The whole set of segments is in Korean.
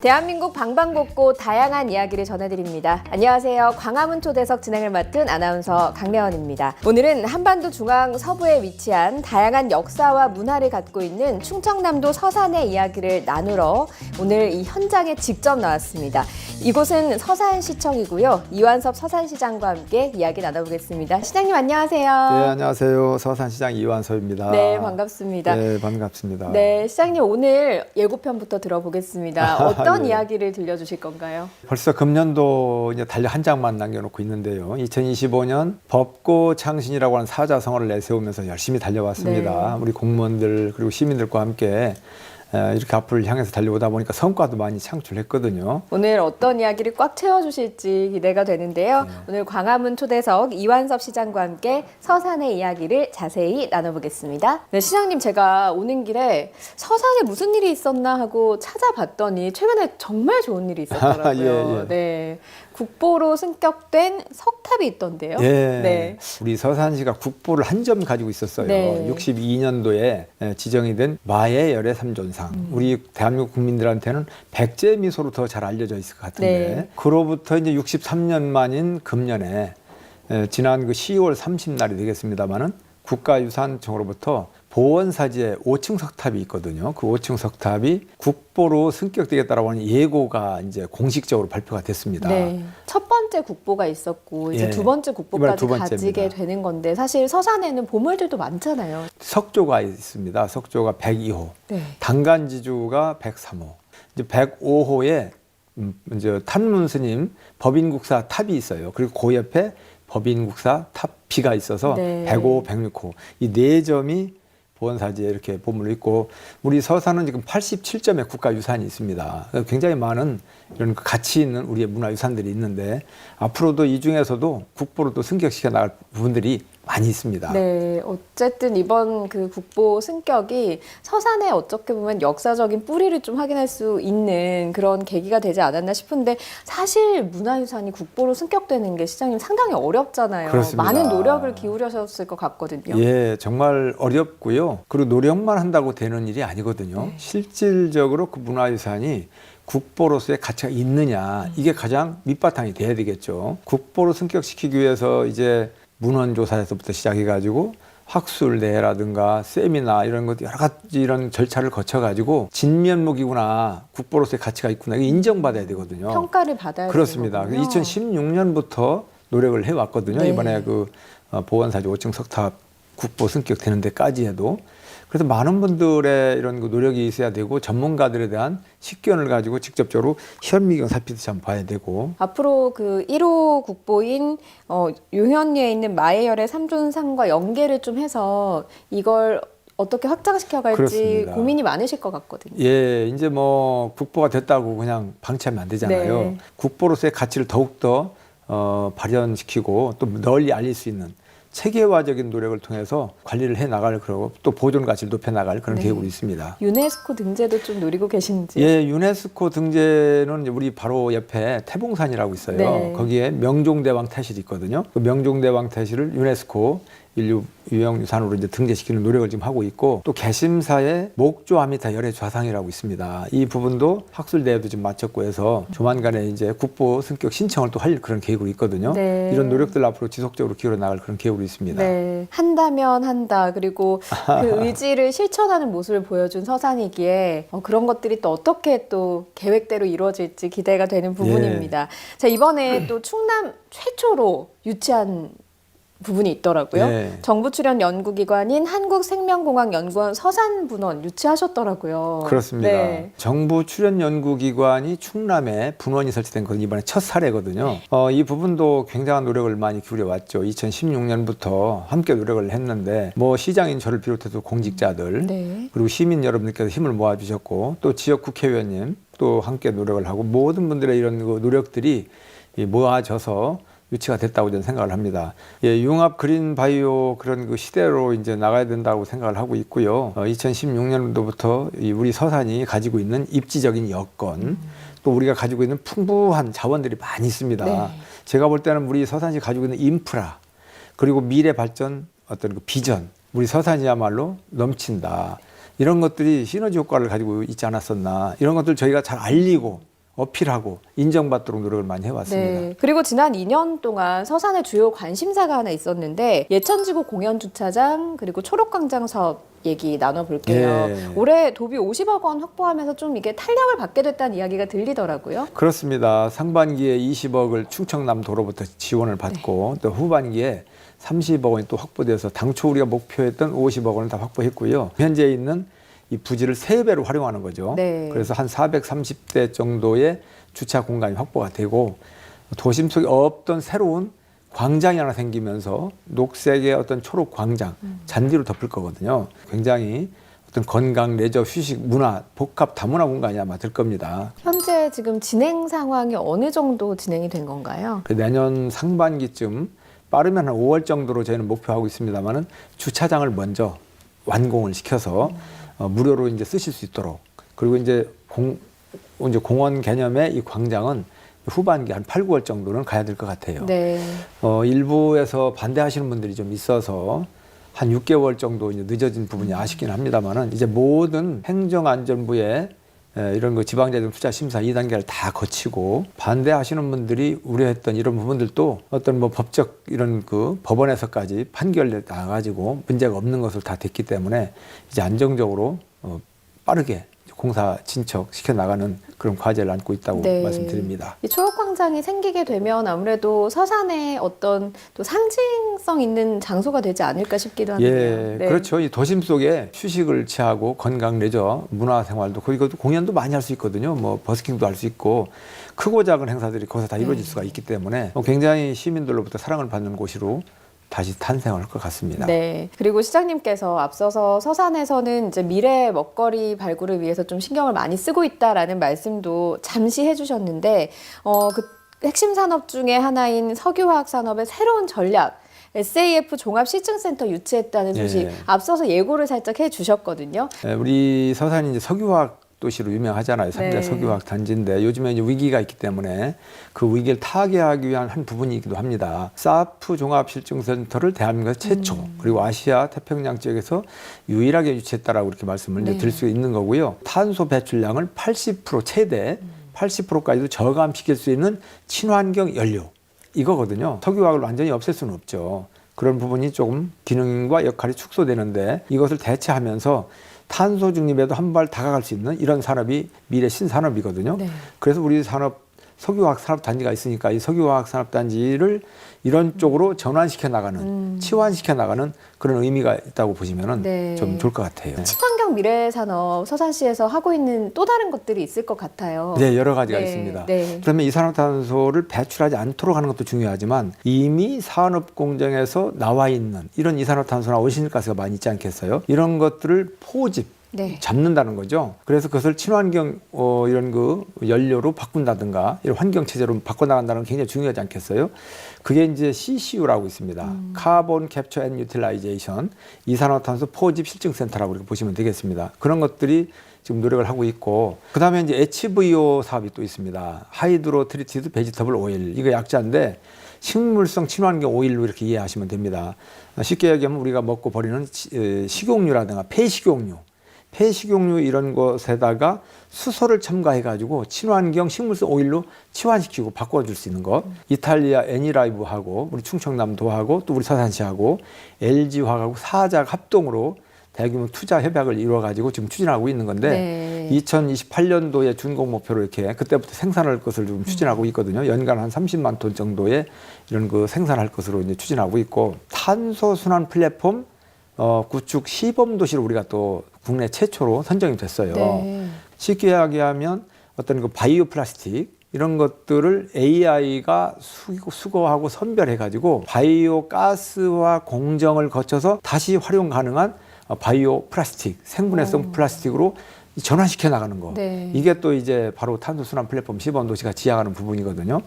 대한민국 방방곡곡 다양한 이야기를 전해드립니다. 안녕하세요. 광화문 초대석 진행을 맡은 아나운서 강래원입니다. 오늘은 한반도 중앙 서부에 위치한 다양한 역사와 문화를 갖고 있는 충청남도 서산의 이야기를 나누러 오늘 이 현장에 직접 나왔습니다. 이곳은 서산시청이고요. 이완섭 서산시장과 함께 이야기 나눠보겠습니다. 시장님 안녕하세요. 네, 안녕하세요. 서산시장 이완섭입니다. 네, 반갑습니다. 네, 반갑습니다. 네, 시장님 오늘 예고편부터 들어보겠습니다. 어떤 예. 이야기를 들려주실 건가요? 벌써 금년도 이제 달력 한 장만 남겨놓고 있는데요. 2025년 법고 창신이라고 하는 사자성어를 내세우면서 열심히 달려왔습니다. 네. 우리 공무원들 그리고 시민들과 함께 이렇게 앞을 향해서 달려오다 보니까 성과도 많이 창출했거든요. 오늘 어떤 이야기를 꽉 채워주실지 기대가 되는데요. 네. 오늘 광화문 초대석 이완섭 시장과 함께 서산의 이야기를 자세히 나눠보겠습니다. 네, 시장님 제가 오는 길에 서산에 무슨 일이 있었나 하고 찾아봤더니 최근에 정말 좋은 일이 있었더라고요. 예, 예. 네, 국보로 승격된 석탑이 있던데요. 예, 네. 우리 서산시가 국보를 한 점 가지고 있었어요. 네. 62년도에 지정이 된 마의 열애 삼존상. 우리 대한민국 국민들한테는 백제 미소로 더 잘 알려져 있을 것 같은데 네. 그로부터 이제 63년 만인 금년에 지난 그 10월 30날이 되겠습니다만은 국가유산청으로부터 보원사지에 5층 석탑이 있거든요. 그 5층 석탑이 국보로 승격되겠다라고 하는 예고가 이제 공식적으로 발표가 됐습니다. 네. 첫 번째 국보가 있었고 이제 예. 두 번째 이번에 국보까지 두 번째입니다. 가지게 되는 건데 사실 서산에는 보물들도 많잖아요. 석조가 있습니다. 석조가 102호, 네. 당간지주가 103호, 이제 105호에 이제 탄문스님 법인국사 탑이 있어요. 그리고 그 옆에 법인국사 탑 B가 있어서 네. 105, 106호 이 네 점이 보원사지에 이렇게 보물로 있고 우리 서산은 지금 87점의 국가유산이 있습니다. 굉장히 많은 이런 가치 있는 우리의 문화유산들이 있는데 앞으로도 이 중에서도 국보로 또 승격시켜 나갈 부분들이 많이 있습니다. 네, 어쨌든 이번 그 국보 승격이 서산의 어떻게 보면 역사적인 뿌리를 좀 확인할 수 있는 그런 계기가 되지 않았나 싶은데 사실 문화유산이 국보로 승격되는 게 시장님 상당히 어렵잖아요. 그렇습니다. 많은 노력을 기울여셨을 것 같거든요. 예, 정말 어렵고요. 그리고 노력만 한다고 되는 일이 아니거든요. 네. 실질적으로 그 문화유산이 국보로서의 가치가 있느냐 이게 가장 밑바탕이 돼야 되겠죠. 국보로 승격시키기 위해서 이제 문헌조사에서부터 시작해가지고 학술대회라든가 세미나 이런 것 여러 가지 이런 절차를 거쳐가지고 진면목이구나 국보로서의 가치가 있구나 이게 인정받아야 되거든요. 평가를 받아야 그렇습니다. 되는 거군요. 2016년부터 노력을 해왔거든요. 네. 이번에 그 보원사지 5층 석탑 국보 승격되는 데까지 해도. 그래서 많은 분들의 이런 그 노력이 있어야 되고 전문가들에 대한 식견을 가지고 직접적으로 현미경 살피듯이 한번 봐야 되고. 앞으로 그 1호 국보인 유현리에 있는 마의열의 삼존상과 연계를 좀 해서 이걸 어떻게 확장시켜 갈지 그렇습니다. 고민이 많으실 것 같거든요. 예, 이제 뭐 국보가 됐다고 그냥 방치하면 안 되잖아요. 네. 국보로서의 가치를 더욱더 발현시키고 또 널리 알릴 수 있는 체계화적인 노력을 통해서 관리를 해 나갈 그러고 또 보존 가치를 높여 나갈 그런 네. 계획으로 있습니다. 유네스코 등재도 좀 노리고 계신지. 예, 유네스코 등재는 우리 바로 옆에 태봉산이라고 있어요. 네. 거기에 명종대왕 태실이 있거든요. 그 명종대왕 태실을 유네스코 인류 유형유산으로 이제 등재시키는 노력을 지금 하고 있고 또 개심사에 목조 아미타 열애 좌상이라고 있습니다. 이 부분도 학술대회도 지금 마쳤고 해서 조만간에 이제 국보 승격 신청을 또 할 그런 계획으로 있거든요. 네. 이런 노력들 앞으로 지속적으로 기울여 나갈 그런 계획으로 있습니다. 네, 한다면 한다. 그리고 그 의지를 실천하는 모습을 보여준 서산이기에 그런 것들이 또 어떻게 또 계획대로 이루어질지 기대가 되는 부분입니다. 자, 이번에 또 충남 최초로 유치한 부분이 있더라고요. 네. 정부 출연 연구기관인 한국생명공학연구원 서산분원 유치하셨더라고요. 그렇습니다. 네. 정부 출연 연구기관이 충남에 분원이 설치된 건 이번에 첫 사례거든요. 이 부분도 굉장한 노력을 많이 기울여 왔죠. 2016년부터 함께 노력을 했는데 뭐 시장인 저를 비롯해서 공직자들 네. 그리고 시민 여러분들께서 힘을 모아주셨고 또 지역 국회의원님 또 함께 노력을 하고 모든 분들의 이런 그 노력들이 모아져서 유치가 됐다고 저는 생각을 합니다. 예, 융합 그린 바이오 그런 그 시대로 이제 나가야 된다고 생각을 하고 있고요. 2016년도부터 우리 서산이 가지고 있는 입지적인 여건, 또 우리가 가지고 있는 풍부한 자원들이 많이 있습니다. 네. 제가 볼 때는 우리 서산이 가지고 있는 인프라, 그리고 미래 발전 어떤 그 비전, 우리 서산이야말로 넘친다. 이런 것들이 시너지 효과를 가지고 있지 않았었나. 이런 것들 저희가 잘 알리고 어필하고 인정받도록 노력을 많이 해왔습니다. 네. 그리고 지난 2년 동안 서산의 주요 관심사가 하나 있었는데 예천지구 공연주차장 그리고 초록광장 사업 얘기 나눠볼게요. 예. 올해 도비 50억 원 확보하면서 좀 이게 탄력을 받게 됐다는 이야기가 들리더라고요. 그렇습니다. 상반기에 20억을 충청남도로부터 지원을 받고 또 후반기에 30억 원이 또 확보돼서 당초 우리가 목표했던 50억 원을 다 확보했고요. 현재 있는 이 부지를 3배로 활용하는 거죠. 네. 그래서 한 430대 정도의 주차 공간이 확보가 되고 도심 속에 없던 새로운 광장이 하나 생기면서 녹색의 어떤 초록 광장, 잔디로 덮을 거거든요. 굉장히 어떤 건강, 레저, 휴식, 문화, 복합 다문화 공간이 아마 될 겁니다. 현재 지금 진행 상황이 어느 정도 진행이 된 건가요? 내년 상반기쯤 빠르면 한 5월 정도로 저희는 목표하고 있습니다만은 주차장을 먼저 완공을 시켜서 무료로 이제 쓰실 수 있도록 그리고 이제 공원 개념의 이 광장은 후반기 한 8, 9월 정도는 가야 될 것 같아요. 네. 일부에서 반대하시는 분들이 좀 있어서 한 6개월 정도 이제 늦어진 부분이 아쉽긴 합니다만은 이제 모든 행정안전부의 이런 거 지방재정 투자 심사 2단계를 다 거치고 반대하시는 분들이 우려했던 이런 부분들도 어떤 뭐 법적 이런 그 법원에서까지 판결이 나가지고 문제가 없는 것으로 다 됐기 때문에 이제 안정적으로 빠르게 공사 진척 시켜 나가는 그런 과제를 안고 있다고 네. 말씀드립니다. 이 초록광장이 생기게 되면 아무래도 서산의 어떤 또 상징성 있는 장소가 되지 않을까 싶기도 하네요. 예, 네. 그렇죠. 이 도심 속에 휴식을 취하고 건강 레저, 문화생활도 그리고 공연도 많이 할 수 있거든요. 뭐 버스킹도 할 수 있고 크고 작은 행사들이 거기서 다 이루어질 수가 있기 때문에 굉장히 시민들로부터 사랑을 받는 곳으로 다시 탄생할 것 같습니다. 네. 그리고 시장님께서 앞서서 서산에서는 이제 미래 먹거리 발굴을 위해서 좀 신경을 많이 쓰고 있다라는 말씀도 잠시 해주셨는데, 그 핵심 산업 중에 하나인 석유화학 산업의 새로운 전략, SAF 종합시증센터 유치했다는 소식 예. 앞서서 예고를 살짝 해주셨거든요. 우리 서산이 이제 석유화학 도시로 유명하잖아요. 3대 네. 석유화학 단지인데 요즘에 이제 위기가 있기 때문에 그 위기를 타개하기 위한 한 부분이기도 합니다. 사프 종합실증센터를 대한민국에서 최초 그리고 아시아 태평양 지역에서 유일하게 유치했다라고 이렇게 말씀을 이제 드릴 수 있는 거고요. 탄소 배출량을 80% 최대 80%까지도 저감시킬 수 있는 친환경 연료 이거거든요. 석유화학을 완전히 없앨 수는 없죠. 그런 부분이 조금 기능과 역할이 축소되는데 이것을 대체하면서 탄소 중립에도 한 발 다가갈 수 있는 이런 산업이 미래 신산업이거든요. 네. 그래서 우리 산업 석유화학 산업단지가 있으니까 이 석유화학 산업단지를 이런 쪽으로 전환시켜 나가는, 치환시켜 나가는 그런 의미가 있다고 보시면 네. 좀 좋을 것 같아요. 친환경 미래 산업 서산시에서 하고 있는 또 다른 것들이 있을 것 같아요. 네, 여러 가지가 네. 있습니다. 네. 그러면 이산화탄소를 배출하지 않도록 하는 것도 중요하지만 이미 산업 공정에서 나와 있는 이런 이산화탄소나 온실가스가 많이 있지 않겠어요? 이런 것들을 포집 네. 잡는다는 거죠. 그래서 그것을 친환경 이런 그 연료로 바꾼다든가 이런 환경 체제로 바꿔나간다는 게 굉장히 중요하지 않겠어요? 그게 이제 CCU라고 있습니다. 카본 캡처 앤 유틸라이제이션 이산화탄소 포집 실증센터라고 이렇게 보시면 되겠습니다. 그런 것들이 지금 노력을 하고 있고 그다음에 이제 HVO 사업이 또 있습니다. 하이드로 트리티드 베지터블 오일 이거 약자인데 식물성 친환경 오일로 이렇게 이해하시면 됩니다. 쉽게 얘기하면 우리가 먹고 버리는 식용유라든가 폐식용유 이런 것에다가 수소를 첨가해가지고 친환경 식물성 오일로 치환시키고 바꿔줄 수 있는 것. 이탈리아 애니라이브하고 우리 충청남도하고 또 우리 서산시하고 LG화학하고 사작 합동으로 대규모 투자 협약을 이루어가지고 지금 추진하고 있는 건데 네. 2028년도에 준공 목표로 이렇게 그때부터 생산할 것을 좀 추진하고 있거든요. 연간 한 30만 톤 정도의 이런 그 생산할 것으로 이제 추진하고 있고 탄소 순환 플랫폼 구축 시범 도시로 우리가 또 국내 최초로 선정이 됐어요. 네. 쉽게 이야기하면 어떤 그 바이오 플라스틱 이런 것들을 AI가 수거하고 선별해가지고 바이오 가스와 공정을 거쳐서 다시 활용 가능한 바이오 플라스틱, 생분해성 플라스틱으로 전환시켜 나가는 거. 네. 이게 또 이제 바로 탄소순환 플랫폼 시범 도시가 지향하는 부분이거든요.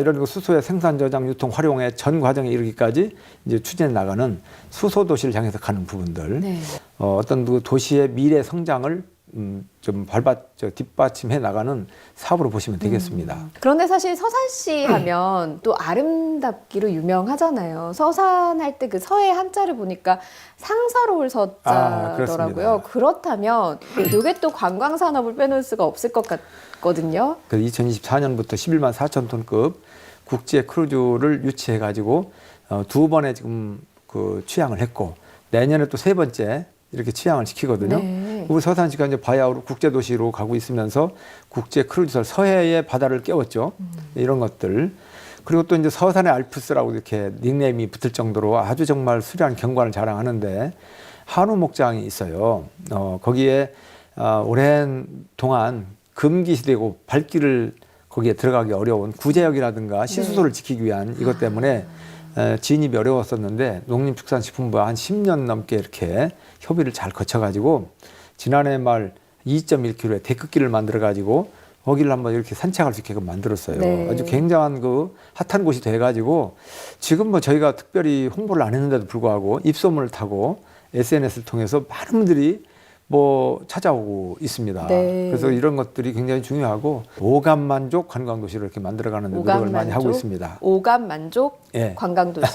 이런 그 수소의 생산, 저장, 유통, 활용의 전 과정에 이르기까지 이제 추진해 나가는 수소 도시를 향해서 가는 부분들. 네. 어떤 그 도시의 미래 성장을 좀 뒷받침해 나가는 사업으로 보시면 되겠습니다. 그런데 사실 서산시 하면 또 아름답기로 유명하잖아요. 서산 할 때 그 서의 한자를 보니까 상서로울 서자더라고요. 그렇습니다. 그렇다면 이게 또 관광 산업을 빼놓을 수가 없을 것 같거든요. 그래서 2024년부터 11만 4천 톤급 국제 크루즈를 유치해 가지고 2번에 지금 그 취항을 했고 내년에 또 3번째 이렇게 취항을 시키거든요. 네. 우리 서산시가 이제 바야흐로 국제 도시로 가고 있으면서 국제 크루즈선 서해의 바다를 깨웠죠. 이런 것들. 그리고 또 이제 서산의 알프스라고 이렇게 닉네임이 붙을 정도로 아주 정말 수려한 경관을 자랑하는데 한우 목장이 있어요. 거기에 오랜 동안 금기시되고 발길을 거기에 들어가기 어려운 구제역이라든가 시수소를 지키기 위한 이것 때문에 진입이 어려웠었는데 농림축산식품부와 한 10년 넘게 이렇게 협의를 잘 거쳐가지고 지난해 말 2.1km의 데크길을 만들어가지고 거기를 한번 이렇게 산책할 수 있게끔 만들었어요. 네. 아주 굉장한 그 핫한 곳이 돼가지고 지금 뭐 저희가 특별히 홍보를 안 했는데도 불구하고 입소문을 타고 SNS를 통해서 많은 분들이 뭐 찾아오고 있습니다. 네. 그래서 이런 것들이 굉장히 중요하고 오감 만족 관광 도시를 이렇게 만들어가는 데 노력을 많이 하고 있습니다. 오감 만족 예. 관광도시.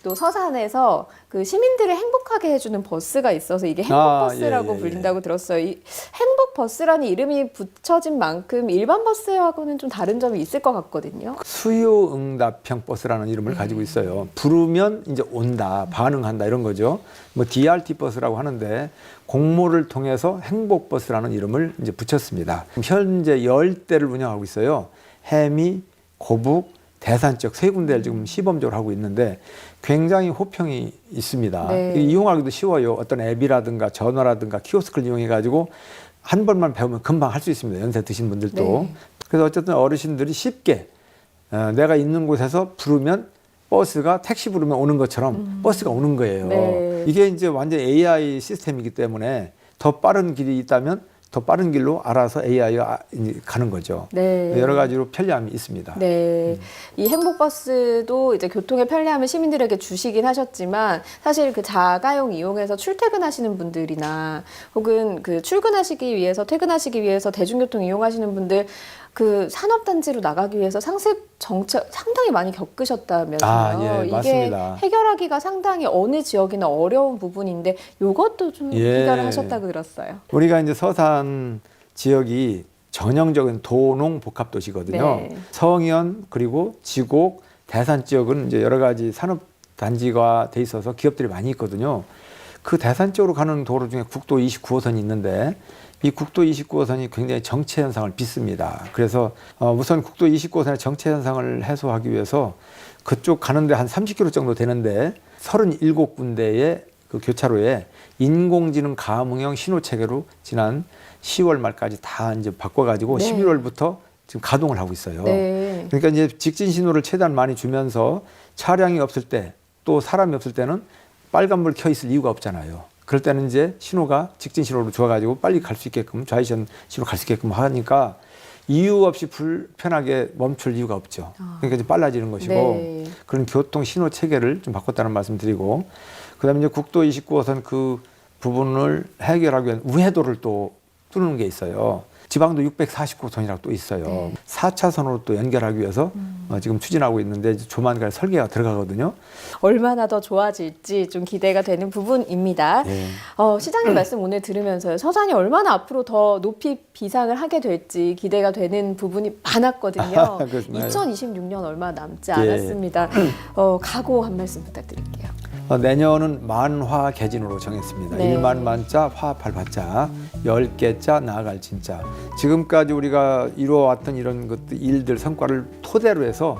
또 서산에서 그 시민들을 행복하게 해주는 버스가 있어서 이게 행복버스라고 예. 불린다고 들었어요. 이 행복버스라는 이름이 붙여진 만큼 일반 버스하고는 좀 다른 점이 있을 것 같거든요. 수요응답형 버스라는 이름을 가지고 있어요. 부르면 이제 온다, 반응한다 이런 거죠. 뭐 DRT 버스라고 하는데 공모를 통해서 행복버스라는 이름을 이제 붙였습니다. 현재 10대를 운영하고 있어요. 해미, 고북, 대산 쪽 3군데를 지금 시범적으로 하고 있는데 굉장히 호평이 있습니다. 네. 이용하기도 쉬워요. 어떤 앱이라든가 전화라든가 키오스크를 이용해 가지고 한 번만 배우면 금방 할 수 있습니다. 연세 드신 분들도. 네. 그래서 어쨌든 어르신들이 쉽게 내가 있는 곳에서 부르면 버스가 택시 부르면 오는 것처럼 버스가 오는 거예요. 네. 이게 이제 완전 AI 시스템이기 때문에 더 빠른 길이 있다면 더 빠른 길로 알아서 AI가 가는 거죠. 네. 여러 가지로 편리함이 있습니다. 네. 이 행복버스도 이제 교통의 편리함을 시민들에게 주시긴 하셨지만 사실 그 자가용 이용해서 출퇴근하시는 분들이나 혹은 그 출근하시기 위해서 퇴근하시기 위해서 대중교통 이용하시는 분들 그 산업단지로 나가기 위해서 상습 정책 상당히 많이 겪으셨다면서요. 예, 이게 맞습니다. 해결하기가 상당히 어느 지역이나 어려운 부분인데 이것도 좀 예. 해결을 하셨다고 들었어요. 우리가 이제 서산 지역이 전형적인 도농 복합 도시거든요. 네. 성현 그리고 지곡 대산 지역은 이제 여러 가지 산업 단지가 돼 있어서 기업들이 많이 있거든요. 그 대산 쪽으로 가는 도로 중에 국도 29호선이 있는데 이 국도 29호선이 굉장히 정체 현상을 빚습니다. 그래서 우선 국도 29호선의 정체 현상을 해소하기 위해서 그쪽 가는데 한 30km 정도 되는데 37군데의 그 교차로에 인공지능 감응형 신호 체계로 지난 10월 말까지 다 이제 바꿔가지고 네. 11월부터 지금 가동을 하고 있어요. 네. 그러니까 이제 직진 신호를 최대한 많이 주면서 차량이 없을 때 또 사람이 없을 때는 빨간불 켜 있을 이유가 없잖아요. 그럴 때는 이제 신호가 직진 신호로 좋아가지고 빨리 갈 수 있게끔 좌회전 신호 갈 수 있게끔 하니까 이유 없이 불편하게 멈출 이유가 없죠. 그러니까 이제 빨라지는 것이고 네. 그런 교통 신호 체계를 좀 바꿨다는 말씀드리고 그다음에 이제 국도 29호선 그 부분을 해결하기 위한 우회도를 또 뚫는 게 있어요. 지방도 649호선이라고 또 있어요. 네. 4차선으로 또 연결하기 위해서 지금 추진하고 있는데 조만간 설계가 들어가거든요. 얼마나 더 좋아질지 좀 기대가 되는 부분입니다. 예. 시장님 말씀 오늘 들으면서요. 서산이 얼마나 앞으로 더 높이 비상을 하게 될지 기대가 되는 부분이 많았거든요. 그렇습니다. 2026년 얼마 남지 예. 않았습니다. 각오 한 말씀 부탁드릴게요. 내년은 만화 개진으로 정했습니다. 네. 1만 만자 화 8화자 10개자 나아갈 진짜. 지금까지 우리가 이루어왔던 이런 것들 일들 성과를 토대로 해서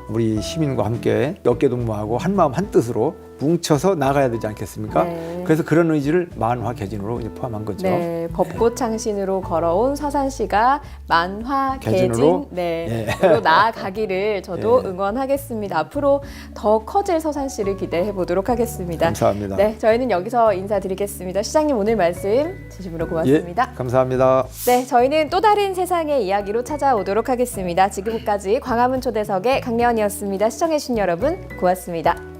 우리 시민과 함께 어깨동무하고 한마음 한뜻으로 뭉쳐서 나가야 되지 않겠습니까? 네. 그래서 그런 의지를 만화 개진으로 이제 포함한 거죠. 네, 벚꽃 창신으로 걸어온 서산시가 만화 개진으로? 개진 으로 나아가기를 저도 예. 응원하겠습니다. 앞으로 더 커질 서산시를 기대해 보도록 하겠습니다. 감사합니다. 네, 저희는 여기서 인사드리겠습니다. 시장님 오늘 말씀 진심으로 고맙습니다. 예, 감사합니다. 네, 저희는 또 다른 세상의 이야기로 찾아오도록 하겠습니다. 지금까지 광화문 초대석의 강래원이었습니다. 시청해주신 여러분 고맙습니다.